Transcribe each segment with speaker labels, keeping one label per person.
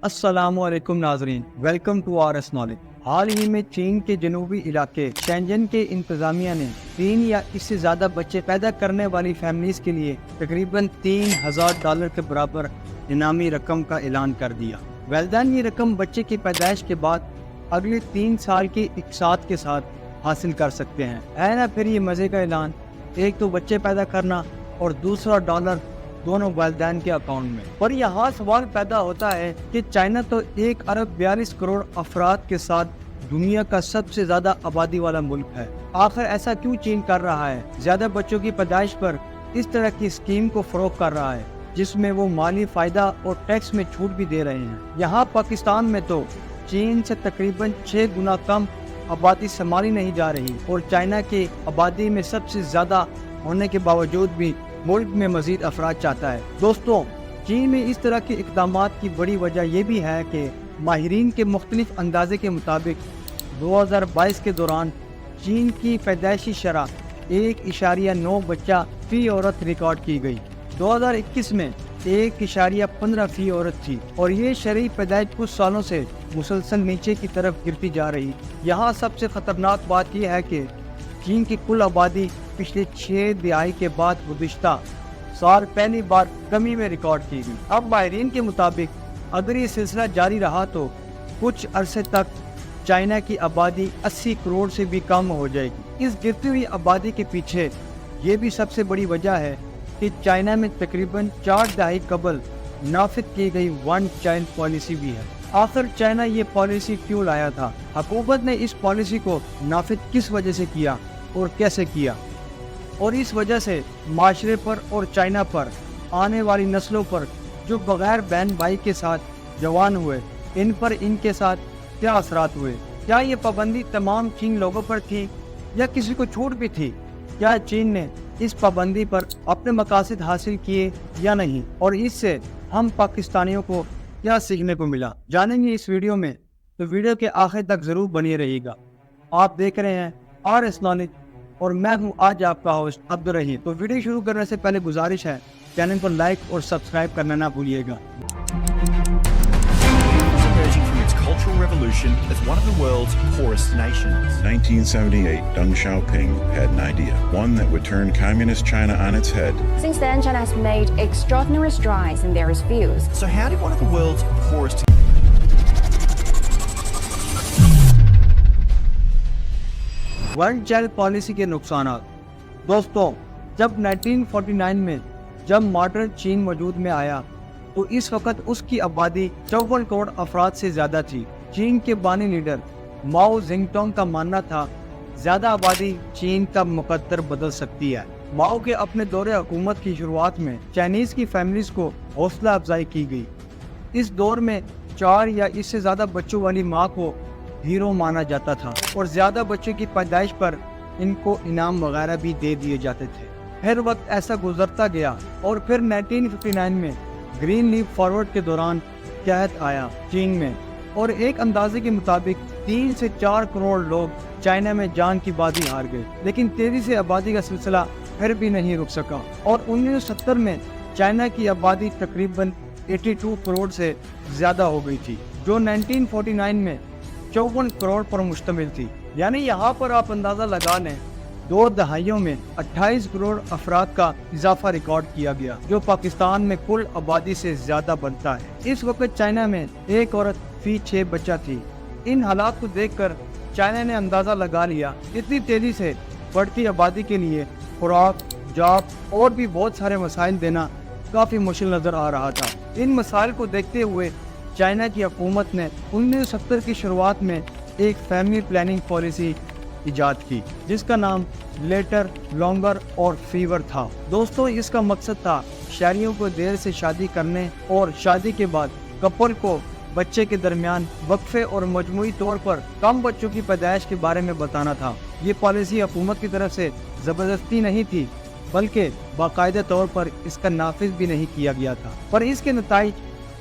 Speaker 1: السلام علیکم ناظرین، ویلکم ٹو آرس نالج۔ حال ہی میں چین کے جنوبی علاقے شینجن کے انتظامیہ نے 3 یا اس سے زیادہ بچے پیدا کرنے والی فیملیز کے لیے تقریباً $3000 کے برابر انعامی رقم کا اعلان کر دیا۔ والدین یہ رقم بچے کی پیدائش کے بعد اگلے 3 سال کی اقساط کے ساتھ حاصل کر سکتے ہیں۔ ہے نا پھر یہ مزے کا اعلان، ایک تو بچے پیدا کرنا اور دوسرا ڈالر دونوں والدین کے اکاؤنٹ میں۔ اور یہاں سوال پیدا ہوتا ہے کہ چائنا تو 1 ارب 42 کروڑ افراد کے ساتھ دنیا کا سب سے زیادہ آبادی والا ملک ہے، آخر ایسا کیوں چین کر رہا ہے؟ زیادہ بچوں کی پیدائش پر اس طرح کی اسکیم کو فروغ کر رہا ہے جس میں وہ مالی فائدہ اور ٹیکس میں چھوٹ بھی دے رہے ہیں۔ یہاں پاکستان میں تو چین سے تقریباً 6 گنا کم آبادی سنبھالی نہیں جا رہی، اور چائنا کی آبادی میں سب سے زیادہ ہونے کے باوجود بھی ملک میں مزید افراد چاہتا ہے۔ دوستوں، چین میں اس طرح کے اقدامات کی بڑی وجہ یہ بھی ہے کہ ماہرین کے مختلف اندازے کے مطابق 2022 کے دوران چین کی پیدائشی شرح 1.9 بچہ فی عورت ریکارڈ کی گئی۔ 2021 میں 1.15 فی عورت تھی، اور یہ شرعی پیدائش کچھ سالوں سے مسلسل نیچے کی طرف گرتی جا رہی۔ یہاں سب سے خطرناک بات یہ ہے کہ چین کی کل آبادی پچھلے 6 دہائی کے بعد گزشتہ سال پہلی بار کمی میں ریکارڈ کی گئی۔ اب ماہرین کے مطابق اگر یہ سلسلہ جاری رہا تو کچھ عرصے تک چائنا کی آبادی 80 کروڑ سے بھی کم ہو جائے گی۔ اس گرتی ہوئی آبادی کے پیچھے یہ بھی سب سے بڑی وجہ ہے کہ چائنا میں تقریباً 4 دہائی قبل نافذ کی گئی 1 چائلڈ پالیسی بھی ہے۔ آخر چائنا یہ پالیسی کیوں لایا تھا؟ حکومت نے اس پالیسی کو نافذ کس وجہ سے کیا اور کیسے کیا؟ اور اس وجہ سے معاشرے پر اور چائنا پر آنے والی نسلوں پر جو بغیر بہن بھائی کے ساتھ جوان ہوئے، ان پر ان کے ساتھ کیا اثرات ہوئے؟ کیا یہ پابندی تمام چین لوگوں پر تھی یا کسی کو چھوٹ بھی تھی؟ کیا چین نے اس پابندی پر اپنے مقاصد حاصل کیے یا نہیں؟ اور اس سے ہم پاکستانیوں کو کیا سیکھنے کو ملا؟ جانیں گے اس ویڈیو میں، تو ویڈیو کے آخر تک ضرور بنی رہیے گا۔ آپ دیکھ رہے ہیں آرس نالج اور میں ہوں آج آپ کا ہوسٹ عبدالرحیم۔ تو ویڈیو شروع کرنے سے پہلے گزارش ہے، چینل کو لائک اور سبسکرائب کرنا نہ بھولیے گا۔
Speaker 2: Emerging from its cultural revolution as one of the world's poorest nations.
Speaker 3: 1978, Deng Xiaoping had an idea, one that would turn communist China on its head.
Speaker 4: Since then, China has made extraordinary strides in various fields.
Speaker 2: So how did one of the world's poorest
Speaker 1: one child policy کے نقصانات۔ دوستوں، جب 1949 میں جب modern چین موجود میں آیا تو اس وقت اس کی آبادی 54 کروڑ افراد سے زیادہ تھی۔ چین کے بانی لیڈر ماؤ زینگ ٹونگ کا ماننا تھا زیادہ آبادی چین کا مقدر بدل سکتی ہے۔ ماؤ کے اپنے دور حکومت کی شروعات میں چائنیز کی فیملیز کو حوصلہ افزائی کی گئی۔ اس دور میں 4 یا اس سے زیادہ بچوں والی ماں کو ہیرو مانا جاتا تھا، اور زیادہ بچوں کی پیدائش پر ان کو انعام وغیرہ بھی دے دیے جاتے تھے۔ پھر وقت ایسا گزرتا گیا اور پھر 1959 میں گرین لیپ فارورڈ کے دوران قحط آیا چین میں، اور ایک اندازے کے مطابق 3 سے 4 کروڑ لوگ چائنا میں جان کی بازی ہار گئے۔ لیکن تیزی سے آبادی کا سلسلہ پھر بھی نہیں رک سکا، اور 1970 میں چائنا کی آبادی تقریباً 82 کروڑ سے زیادہ ہو گئی تھی، جو 1949 میں 54 کروڑ پر مشتمل تھی۔ یعنی یہاں پر آپ اندازہ لگا لیں 2 دہائیوں میں 28 کروڑ افراد کا اضافہ ریکارڈ کیا گیا، جو پاکستان میں کل آبادی سے زیادہ بنتا ہے۔ اس وقت چائنا میں 1 عورت فی 6 بچہ تھی۔ ان حالات کو دیکھ کر چائنا نے اندازہ لگا لیا اتنی تیزی سے بڑھتی آبادی کے لیے خوراک، جاب اور بھی بہت سارے مسائل دینا کافی مشکل نظر آ رہا تھا۔ ان مسائل کو دیکھتے ہوئے چائنا کی حکومت نے 1970 کی شروعات میں ایک فیملی پلاننگ پالیسی ایجاد کی، جس کا نام لیٹر، لانگر اور فیور تھا۔ دوستوں، اس کا مقصد تھا شہریوں کو دیر سے شادی کرنے اور شادی کے بعد کپل کو بچے کے درمیان وقفے اور مجموعی طور پر کم بچوں کی پیدائش کے بارے میں بتانا تھا۔ یہ پالیسی حکومت کی طرف سے زبردستی نہیں تھی، بلکہ باقاعدہ طور پر اس کا نافذ بھی نہیں کیا گیا تھا، پر اس کے نتائج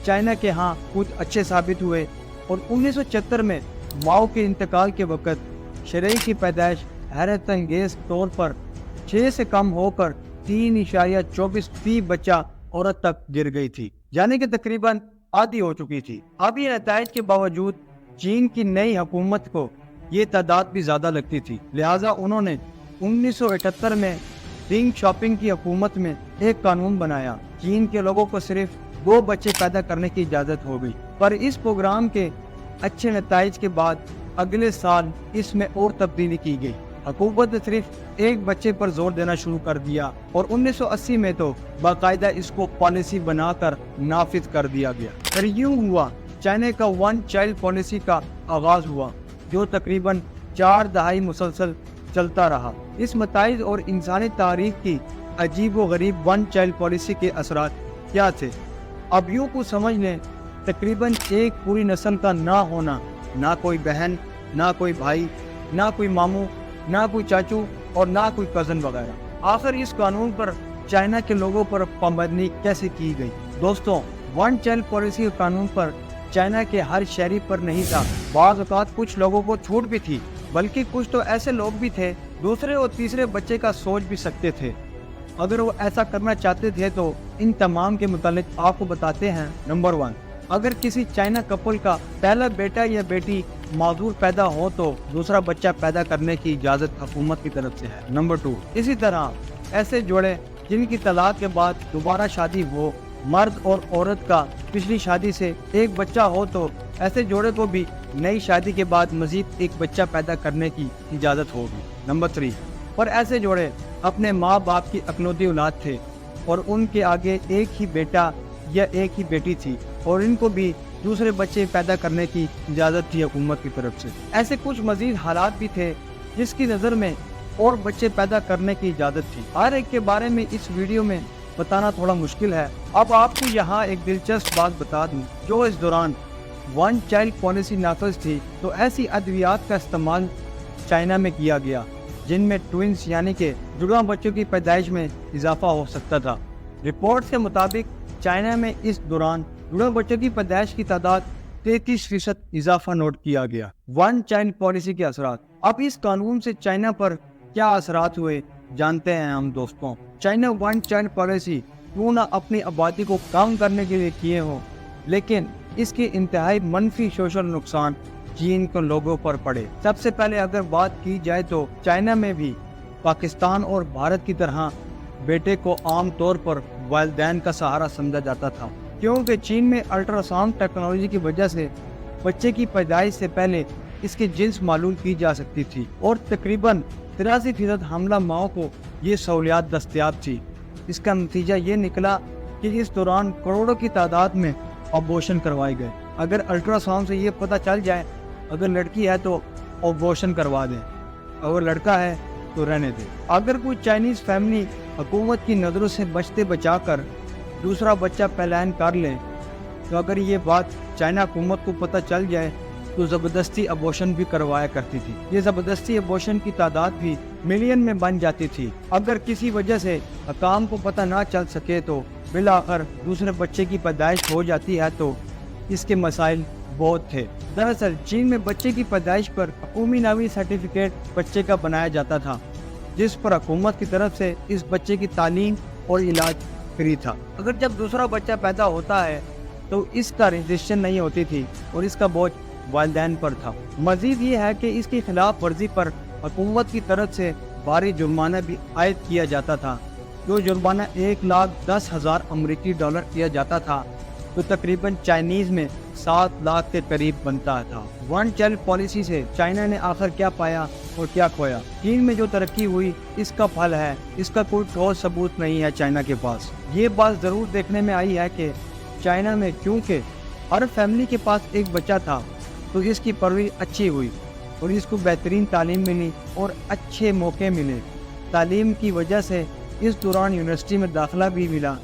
Speaker 1: چائنا کے ہاں کچھ اچھے ثابت ہوئے، اور 1976 میں ماؤ کے انتقال کے وقت شرعی کی پیدائش حیرت انگیز طور پر 6 سے کم ہو کر 3.24 فی بچہ عورت تک گر گئی تھی، یعنی کہ تقریباً आधी हो चुकी थी। अब ये नताइज के बावजूद चीन की नई हुकूमत को ये तादाद भी ज्यादा लगती थी, लिहाजा उन्होंने 1978 में रिंग शॉपिंग की हुकूमत में एक कानून बनाया। चीन के लोगों को सिर्फ 2 बच्चे पैदा करने की इजाजत हो गई, पर इस प्रोग्राम के अच्छे नताइज के बाद अगले साल इसमें और तब्दीली की गई। हुकूमत ने सिर्फ 1 बच्चे पर जोर देना शुरू कर दिया और 1980 में तो बाकायदा इसको पॉलिसी बनाकर नाफिज कर दिया गया। फिर यूं हुआ चाइना का 1 चाइल्ड पॉलिसी का आगाज हुआ, जो तकरीबन 4 दहाई मुसलसल चलता रहा। इस नताइज और इंसानी तारीख की अजीब व गरीब 1 चाइल्ड पॉलिसी के असरात क्या थे, अब यूं को समझ लें। तकरीबन एक पूरी नस्ल का ना होना, ना कोई बहन, ना कोई भाई, ना कोई मामू, ना कोई चाचू और ना कोई कजन वगैरह। आखिर इस कानून पर चाइना के लोगों पर पाबंदी कैसे की गई? दोस्तों, 1 चाइल्ड पॉलिसी के कानून पर चाइना के हर शहरी पर नहीं था। बाज़ औक़ात कुछ लोगों को छूट भी थी, बल्कि कुछ तो ऐसे लोग भी थे दूसरे और तीसरे बच्चे का सोच भी सकते थे। अगर वो ऐसा करना चाहते थे तो इन तमाम के मुतालिक आपको बताते हैं। नंबर 1, अगर किसी चाइना कपल का पहला बेटा या बेटी माजूर पैदा हो तो दूसरा बच्चा पैदा करने की इजाज़त हुकूमत की तरफ से है। नंबर 2, इसी तरह ऐसे जोड़े जिनकी तलाक के बाद दोबारा शादी हो, मर्द और औरत का पिछली शादी से एक बच्चा हो तो ऐसे जोड़े को भी नई शादी के बाद मजीद एक बच्चा पैदा करने की इजाज़त होगी। नंबर 3, पर ऐसे जोड़े अपने माँ बाप की अकलौती औलाद थे और उनके आगे एक ही बेटा या एक ही बेटी थी और इनको भी दूसरे बच्चे पैदा करने की इजाज़त थी हुकूमत की तरफ से। ऐसे कुछ मजीद हालात भी थे जिसकी नज़र में और बच्चे पैदा करने की इजाज़त थी। हर एक के बारे में इस वीडियो में बताना थोड़ा मुश्किल है। अब आपको यहाँ एक दिलचस्प बात बता दूं, जो इस दौरान 1 चाइल्ड पॉलिसी नाफिज थी तो ऐसी अद्वियात का इस्तेमाल चाइना में किया गया जिनमें ट्विंस यानी कि जुड़वा बच्चों की पैदाइश में इजाफा हो सकता था। रिपोर्ट के मुताबिक चाइना में इस दौरान जुड़वा बच्चों की पैदाइश की तादाद 33% इजाफा नोट किया गया। 1 चाइल्ड पॉलिसी के असरात। अब इस कानून से चाइना पर क्या असरात हुए जानते हैं हम दोस्तों। चाइना 1 चाइल्ड पॉलिसी क्यों ना अपनी आबादी को कम करने के लिए किए हो, लेकिन इसके इंतहाई मनफी सोशल नुकसान चीन के लोगों पर पड़े। सबसे पहले अगर बात की जाए तो चाइना में भी पाकिस्तान और भारत की तरह बेटे को आम तौर पर वालिदैन का सहारा समझा जाता था, क्योंकि चीन में अल्ट्रासाउंड टेक्नोलॉजी की वजह से बच्चे की पैदाइश से पहले इसकी जिन्स मालूम की जा सकती थी और तकरीबन 83% हमला माओ को ये सहूलियात दस्तयाब थी। इसका नतीजा ये निकला कि इस दौरान करोड़ों की तादाद में अबॉर्शन करवाए गए। अगर अल्ट्रासाउंड से ये पता चल जाए अगर लड़की है तो अबॉर्शन करवा दें, अगर लड़का है तो रहने दें। अगर कोई चाइनीज़ फैमिली हुकूमत की नज़रों से बचते बचाकर दूसरा बच्चा पैलान कर ले तो अगर ये बात चाइना हुकूमत को पता चल जाए तो ज़बरदस्ती अबॉर्शन भी करवाया करती थी। ये ज़बरदस्ती अबॉर्शन की तादाद भी मिलियन में बन जाती थी। अगर किसी वजह से हुकाम को पता ना चल सके तो बिलाखिर दूसरे बच्चे की पैदाइश हो जाती है तो इसके मसाइल बहुत थे। दरअसल चीन में बच्चे की पैदाइश पर हुकूमी नामी सर्टिफिकेट बच्चे का बनाया जाता था, जिस पर हुकूमत की तरफ से इस बच्चे की तालीम और इलाज फ्री था। अगर जब दूसरा बच्चा पैदा होता है तो इसका रजिस्ट्रेशन नहीं होती थी और इसका बोझ वालिदैन पर था। मजीद ये है कि इसकी खिलाफ वर्जी पर हुकूमत की तरफ से भारी जुर्माना भी आयद किया जाता था। जो जुर्माना 1,10,000 अमरीकी डॉलर किया जाता था तो तकरीबन चाइनीज़ में 7 लाख के करीब बनता था। 1 चाइल्ड पॉलिसी से चाइना ने आखिर क्या पाया और क्या खोया? चीन में जो तरक्की हुई इसका फल है, इसका कोई ठोस सबूत नहीं है चाइना के पास। ये बात ज़रूर देखने में आई है कि चाइना में क्योंकि हर फैमिली के पास एक बच्चा था तो इसकी परवरिश अच्छी हुई और इसको बेहतरीन तालीम मिली और अच्छे मौके मिले। तालीम की वजह से इस दौरान यूनिवर्सिटी में दाखिला भी मिला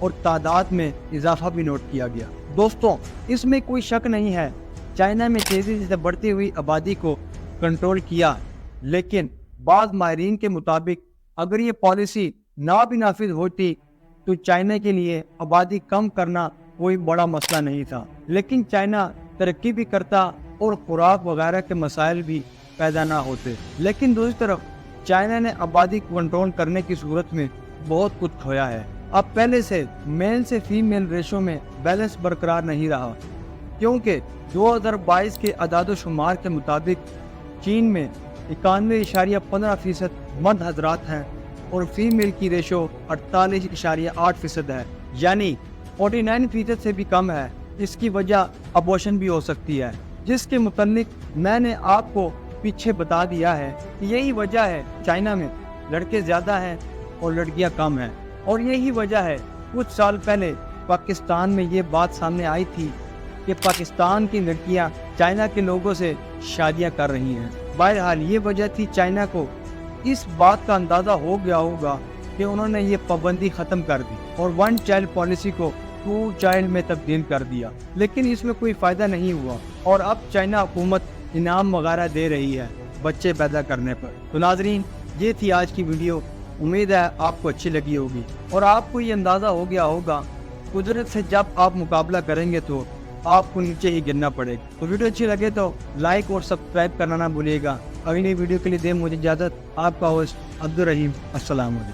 Speaker 1: और तादाद में इजाफा भी नोट किया गया। दोस्तों, इसमें कोई शक नहीं है चाइना में तेज़ी से बढ़ती हुई आबादी को कंट्रोल किया, लेकिन बाज़ माहिरीन के मुताबिक अगर ये पॉलिसी ना भी नाफिज होती तो चाइना के लिए आबादी कम करना कोई बड़ा मसला नहीं था। लेकिन चाइना तरक्की भी करता और खुराक वगैरह के मसाइल भी पैदा ना होते। लेकिन दूसरी तरफ चाइना ने आबादी को कंट्रोल करने की सूरत में बहुत कुछ खोया है। अब पहले से मेल से फीमेल रेशो में बैलेंस बरकरार नहीं रहा, क्योंकि 2022 के अदाद-ओ-शुमार के मुताबिक चीन में 91.15% मर्द हजरात हैं और फीमेल की रेशो 48.8% है, यानी 49% से भी कम है। इसकी वजह अबॉर्शन भी हो सकती है, जिसके मुतालिक मैंने आपको पीछे बता दिया है कि यही वजह है चाइना में लड़के ज़्यादा हैं और लड़कियां कम हैं। और यही वजह है कुछ साल पहले पाकिस्तान में ये बात सामने आई थी कि पाकिस्तान की लड़कियां चाइना के लोगों से शादियां कर रही हैं। बहरहाल ये वजह थी, चाइना को इस बात का अंदाज़ा हो गया होगा कि उन्होंने ये पाबंदी ख़त्म कर दी और 1 चाइल्ड पॉलिसी को 2 चाइल्ड में तब्दील कर दिया, लेकिन इसमें कोई फ़ायदा नहीं हुआ और अब चाइना हुकूमत इनाम वगैरह दे रही है बच्चे पैदा करने पर। तो नाजरीन, ये थी आज की वीडियो, उम्मीद है आपको अच्छी लगी होगी और आपको ये अंदाज़ा हो गया होगा कुदरत से जब आप मुकाबला करेंगे तो आपको नीचे ही गिरना पड़ेगा। तो वीडियो अच्छी लगे तो लाइक और सब्सक्राइब करना ना भूलिएगा। अगली वीडियो के लिए दे मुझे इजाज़त। आपका होस्ट अब्दुल रहीम। अस्सलाम वालेकुम।